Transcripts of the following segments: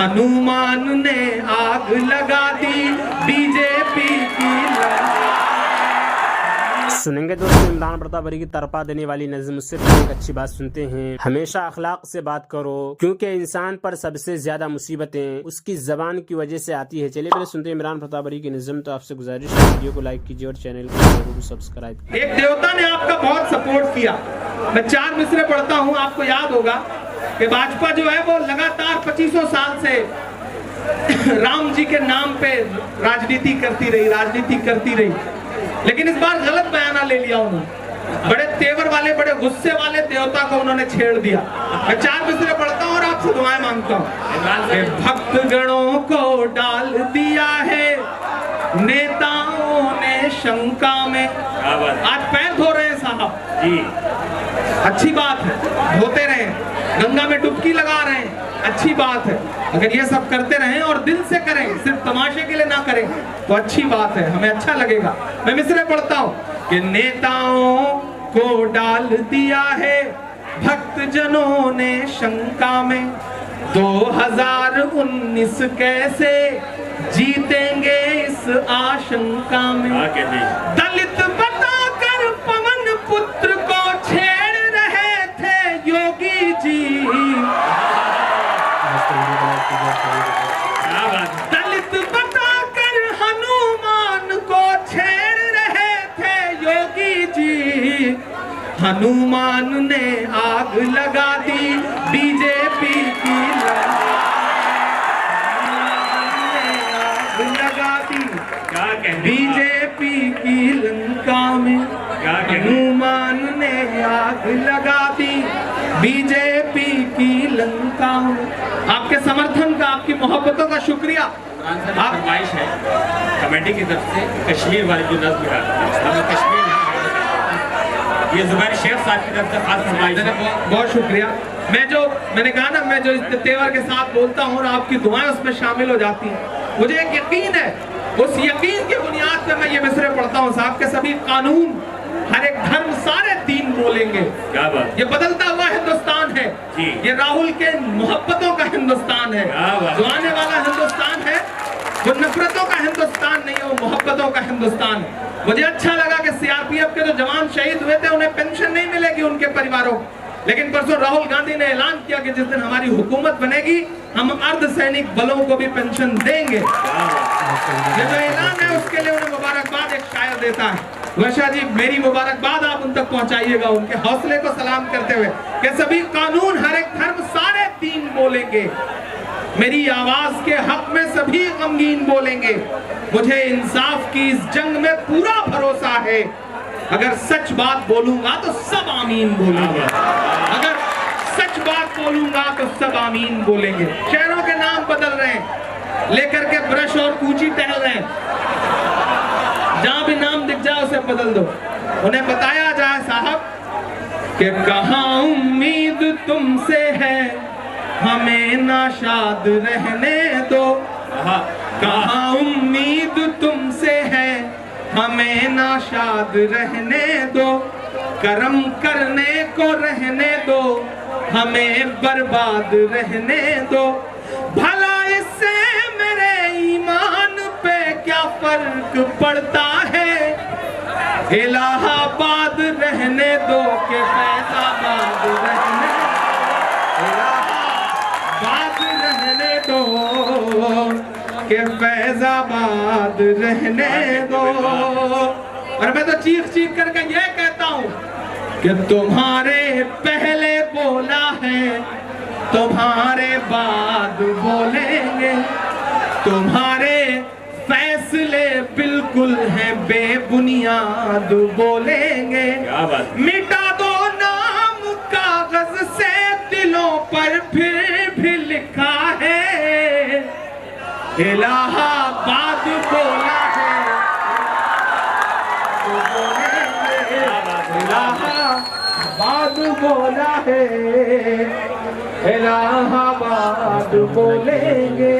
हनुमान ने आग लगा दी बीजेपी की। सुनेंगे दोस्तों इमरान प्रतापरी की तरपा देने वाली नज़्म। उससे पहले एक अच्छी बात सुनते हैं। हमेशा अखलाक से बात करो, क्योंकि इंसान पर सबसे ज्यादा मुसीबतें उसकी जबान की वजह से आती है। चलिए पहले सुनते हैं इमरान प्रतापरी की नज़्म। तो आपसे गुजारिश है वीडियो को लाइक कीजिए और चैनल को जरूर सब्सक्राइब। एक देवता ने आपका बहुत सपोर्ट किया। मैं 4 मिसरे पढ़ता हूँ, आपको याद होगा कि भाजपा जो है वो लगातार 2500 साल से राम जी के नाम पे राजनीति करती रही, लेकिन इस बार गलत बयाना ले लिया उन्होंने। बड़े तेवर वाले, बड़े गुस्से वाले देवता को उन्होंने छेड़ दिया। मैं 4 मिसरे पढ़ता हूँ और आपसे दुआएं मांगता हूँ। भक्त गणों को डाल दिया है नेताओं ने शंका में। आज पैर धो रहे हैं साहब जी, अच्छी बात है, धोते रहे। गंगा में डुबकी लगा रहे हैं, अच्छी बात है। अगर ये सब करते रहें और दिल से करें, सिर्फ तमाशे के लिए ना करें, तो अच्छी बात है, हमें अच्छा लगेगा। मैं मिसरे पढ़ता हूँ कि नेताओं को डाल दिया है भक्त जनों ने शंका में। 2019 कैसे जीतेंगे इस आशंका में। दलित बताकर पवन पुत्र को छेड़ रहे थे योगी जी। दलित बताकर हनुमान को छेड़ रहे थे योगी जी। हनुमान ने आग लगा दी बीजेपी की। आग लगा दी बीजेपी की लंका में। हनुमान ने आग लगा दी बीजेपी की लंका में। आपके समर्थन का, आपकी मोहब्बतों का शुक्रिया। आप फरमाइश है कमेटी की तरफ से कश्मीर वाली जो नज़्म है, कश्मीर ये ज़ुबैर शेख साहब की तरफ से खास फरमाइश है। बहुत शुक्रिया। मैंने कहा ना, मैं जो इस तेवर के साथ बोलता हूँ और आपकी दुआएं उसमें शामिल हो जाती हैं, मुझे एक यकीन है। उस यकीन की बुनियाद पे मैं ये मिसरे पढ़ता हूँ साहब के सभी कानून, हर एक धर्म, सारे दीन बोलेंगे। क्या बात। ये बदलता हुआ हिंदुस्तान है जी। ये राहुल के मोहब्बतों का हिंदुस्तान है, जो आने वाला हिंदुस्तान है वो नफरतों का हिंदुस्तान नहीं है, वो मोहब्बतों का हिंदुस्तान है। मुझे अच्छा लगा कि सीआरपीएफ के जो जवान शहीद हुए थे उन्हें पेंशन नहीं मिलेगी उनके परिवारों को, लेकिन परसों राहुल गांधी ने ऐलान किया कि जिस दिन हमारी हुकूमत बनेगी हम अर्धसैनिक बलों को भी पेंशन देंगे। ये जो ऐलान है उसके लिए उन्हें मुबारकबाद एक शायर देता है। वर्षा जी, मेरी मुबारकबाद आप उन तक पहुंचाइएगा, उनके हौसले को सलाम करते हुए कि सभी कानून, हर एक धर्म, सारे दीन बोलेंगे। मेरी आवाज के हक में सभी गमगीन बोलेंगे। मुझे इंसाफ की इस जंग में पूरा भरोसा है। अगर सच बात बोलूंगा तो सब आमीन बोलेंगे। अगर सच बात बोलूंगा तो सब आमीन बोलेंगे। शहरों के नाम बदल रहे हैं, लेकर के ब्रश और कूची टहल रहे हैं। जहां भी नाम दिख जाए उसे बदल दो। उन्हें बताया जाए साहब कि कहां उम्मीद तुमसे है, हमें नाशाद रहने दो। कहां उम्मीद तुमसे है, हमें नाशाद रहने दो। करम करने को रहने दो, हमें बर्बाद रहने दो। भला इससे मेरे ईमान पे क्या फर्क पड़ता है। इलाहाबाद रहने दो के फैजाबाद रहने, इलाहाबाद रहने दो के फैजाबाद रहने दो। और मैं तो चीख चीख करके ये कहता हूँ कि तुम्हारे पहले बोला है, तुम्हारे बाद बोलेंगे। तुम्हारे फैसले बिल्कुल हैं बेबुनियाद बोलेंगे। मिटा दो नाम कागज से, दिलों पर फिर भी लिखा है। इलाहाबाद बोला है तो बोलेंगे। इलाहाबाद बोला है, इलाहाबाद बोलेंगे।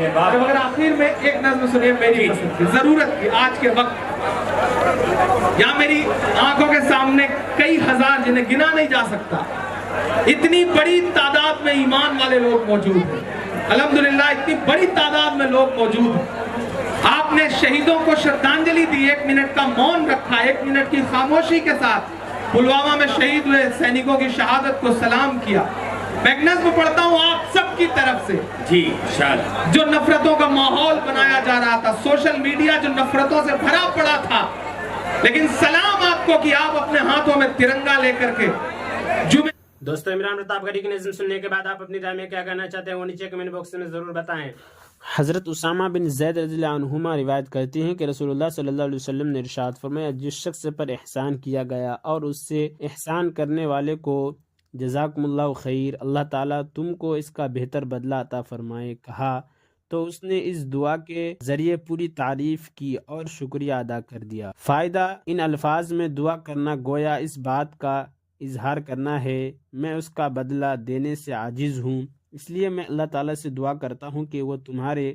मगर आखिर में एक नज़्म सुनिए मेरी जरूरत की, आज के वक्त। यहाँ मेरी आंखों के सामने कई हजार, जिन्हें गिना नहीं जा सकता, इतनी बड़ी तादाद में ईमान वाले लोग मौजूद हैं, अल्हम्दुलिल्लाह इतनी बड़ी तादाद में लोग मौजूद हैं। आपने शहीदों को श्रद्धांजलि दी, 1 मिनट का मौन रखा, 1 मिनट की खामोशी के साथ पुलवामा में शहीद हुए सैनिकों की शहादत को सलाम किया। मैं एक नज़्म पढ़ता हूँ आप सबकी तरफ से। जी इंशाअल्लाह। जो नफरतों का माहौल बनाया जा रहा था, सोशल मीडिया जो नफरतों से भरा पड़ा था, लेकिन सलाम आपको कि आप अपने हाथों में तिरंगा लेकर के जुमे। दोस्तों, इमरान प्रताप गढ़ी की नज़्म सुनने के बाद आप अपनी राय में क्या कहना चाहते हैं वो नीचे कमेंट बॉक्स में ज़रूर बताएं। हज़रत उसामा बिन ज़ैद रज़ियल्लाहु अन्हुमा रिवायत करते हैं कि रसूलुल्लाह सल्लल्लाहु अलैहि वसल्लम ने इरशाद फरमाया, जिस शख्स पर एहसान किया गया और उससे एहसान करने वाले को जज़ाकुमुल्लाहु खैर, अल्लाह ताला तुमको इसका बेहतर बदला अता फरमाए, कहा तो उसने इस दुआ के जरिए पूरी तारीफ की और शुक्रिया अदा कर दिया। फ़ायदा, इन अल्फाज में दुआ करना गोया इस बात का इजहार करना है, मैं उसका बदला देने से आजिज़ हूँ, इसलिए मैं अल्लाह ताला से दुआ करता हूँ कि वो तुम्हारे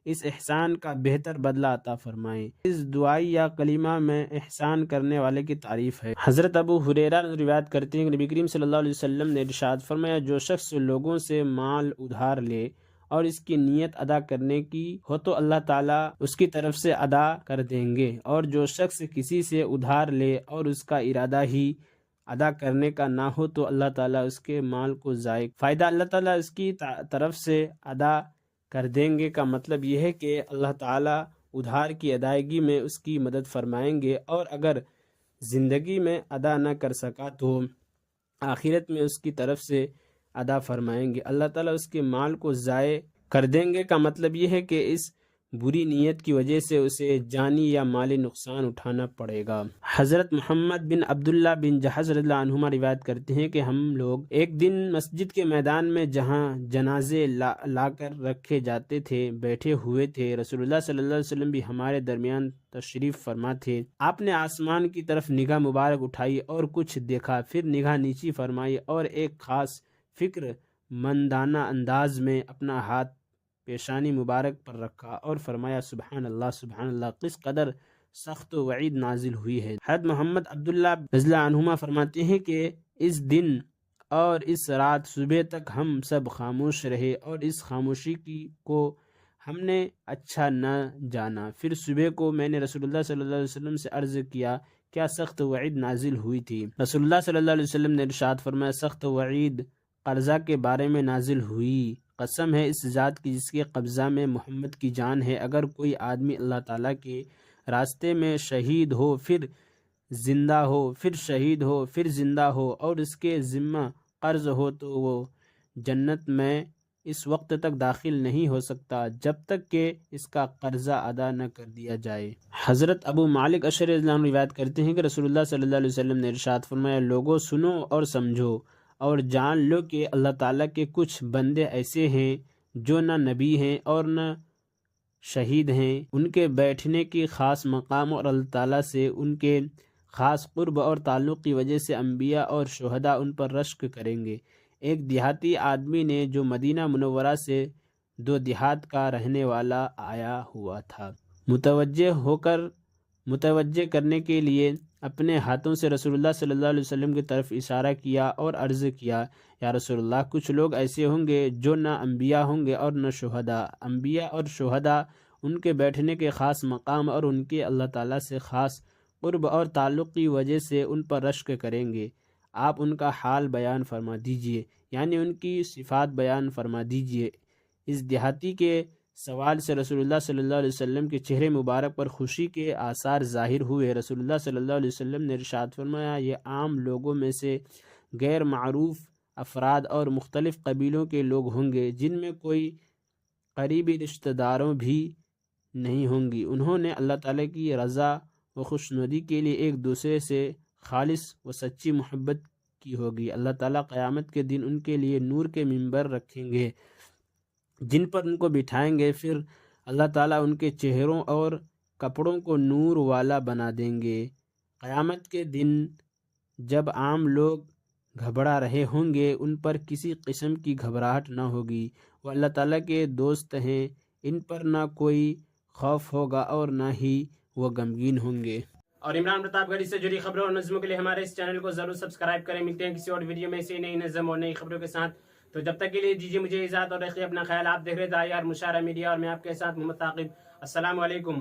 इस एहसान का बेहतर बदला अता फरमाए। इस दुआई या कलीमा में एहसान करने वाले की तारीफ है। हज़रत अबू हुरैरा रिवायत करते हैं कि नबी करीम सल्लल्लाहु अलैहि वसल्लम ने इरशाद फरमाया, जो शख्स लोगों से माल उधार ले और इसकी नीयत अदा करने की हो तो अल्लाह ताला उसकी तरफ से अदा कर देंगे, और जो शख्स किसी से उधार ले और उसका इरादा ही अदा करने का ना हो तो अल्लाह ताला उसके माल को ज़ाय, फ़ायदा अल्लाह ताला उसकी तरफ से अदा कर देंगे का मतलब यह है कि अल्लाह ताला उधार की अदायगी में उसकी मदद फरमाएंगे, और अगर ज़िंदगी में अदा न कर सका तो आखिरत में उसकी तरफ से अदा फरमाएंगे। अल्लाह ताला उसके माल को ज़ाय कर देंगे का मतलब यह है कि इस बुरी नीयत की वजह से उसे जानी या माली नुकसान उठाना पड़ेगा। हज़रत मोहम्मद बिन अब्दुल्ला बिन जहज़ रज़ियल्लाहु अन्हुमा रिवायत करते हैं कि हम लोग एक दिन मस्जिद के मैदान में जहां जनाजे लाकर रखे जाते थे बैठे हुए थे, रसूलुल्लाह सल्लल्लाहु अलैहि वसल्लम भी हमारे दरमियान तशरीफ़ फरमा थे। आपने आसमान की तरफ निगाह मुबारक उठाई और कुछ देखा, फिर निगाह नीची फरमाई और एक ख़ास फ़िक्र मंदाना अंदाज में अपना हाथ पेशानी मुबारक पर रखा और फरमाया, सुबहान अल्लाह, किस कदर सख्त वईद नाजिल हुई है। हज़रत मोहम्मद अब्दुल्ला रज़ियल्लाहु अन्हुमा फरमाते हैं कि इस दिन और इस रात सुबह तक हम सब खामोश रहे और इस खामोशी को हमने अच्छा न जाना। फिर सुबह को मैंने रसूलुल्लाह सल्लल्लाहु अलैहि वसल्लम से अर्ज़ किया, क्या सख्त वईद नाजिल हुई थी? रसूलुल्लाह सल्लल्लाहु अलैहि वसल्लम ने इरशाद फरमाया, सख्त वईद कर्जा के बारे में नाजिल हुई। कसम है इस ज़ात की जिसके कब्ज़ा में मोहम्मद की जान है, अगर कोई आदमी अल्लाह ताला के रास्ते में शहीद हो, फिर ज़िंदा हो, फिर शहीद हो, फिर ज़िंदा हो और इसके ज़िम्मा कर्ज़ हो तो वो जन्नत में इस वक्त तक दाखिल नहीं हो सकता जब तक कि इसका कर्जा अदा न कर दिया जाए। हज़रत अबू मालिक अशरी रज़ियल्लाहु अन्हु रिवायत करते हैं कि रसूलुल्लाह सल्लल्लाहु अलैहि वसल्लम ने इरशाद फरमाया, लोगों सुनो और समझो और जान लो कि अल्लाह ताला के कुछ बंदे ऐसे हैं जो न नबी हैं और न शहीद हैं, उनके बैठने की ख़ास मकाम और अल्लाह ताला से उनके ख़ास क़ुर्ब और ताल्लुक़ की वजह से अम्बिया और शुहदा उन पर रश्क करेंगे। एक देहाती आदमी ने जो मदीना मुनव्वरा से 2 देहात का रहने वाला आया हुआ था, मुतवज्जे करने के लिए अपने हाथों से रसूलुल्लाह सल्लल्लाहु अलैहि वसल्लम की तरफ इशारा किया और अर्ज़ किया, या रसूलुल्लाह, कुछ लोग ऐसे होंगे जो न अम्बिया होंगे और न शुहदा। अम्बिया और शुहदा उनके बैठने के ख़ास मकाम और उनके अल्लाह ताला से ख़ास क़ुर्ब और ताल्लुक़ की वजह से उन पर रश्क करेंगे। आप उनका हाल बयान फरमा दीजिए, यानी उनकी सिफ़ात बयान फरमा दीजिए। इस देहाती के सवाल से रसूलुल्लाह सल्लल्लाहु अलैहि वसल्लम के चेहरे मुबारक पर खुशी के आसार ज़ाहिर हुए। रसूलुल्लाह सल्लल्लाहु अलैहि वसल्लम ने इरशाद फरमाया, ये आम लोगों में से गैर मारूफ अफराद और मुख्तलिफ़ कबीलों के लोग होंगे जिनमें कोई करीबी रिश्तेदारों भी नहीं होंगी। उन्होंने अल्लाह ताला की रज़ा व खुशनुदी के लिए एक दूसरे से खालिस व सच्ची मोहब्बत की होगी। अल्लाह ताला क़यामत के दिन उनके लिए नूर के मिंबर रखेंगे जिन पर उनको बिठाएंगे, फिर अल्लाह ताला उनके चेहरों और कपड़ों को नूर वाला बना देंगे। क़यामत के दिन जब आम लोग घबरा रहे होंगे, उन पर किसी किस्म की घबराहट न होगी। वो अल्लाह ताला के दोस्त हैं, इन पर ना कोई खौफ होगा और ना ही वो गमगीन होंगे। اور عمران پرتاپ گڑھی سے جڑی خبروں اور نظموں کے لیے ہمارے اس چینل کو ضرور سبسکرائب کریں. ملتے ہیں کسی اور ویڈیو میں ایسی نئی نظم اور نئی خبروں کے ساتھ. تو جب تک کے لیے دیجیے مجھے اجازت اور رکھیے اپنا خیال. آپ دیکھ رہے تھے IR مشاعرہ میڈیا اور میں آپ کے ساتھ محمد ثاقب. السلام علیکم.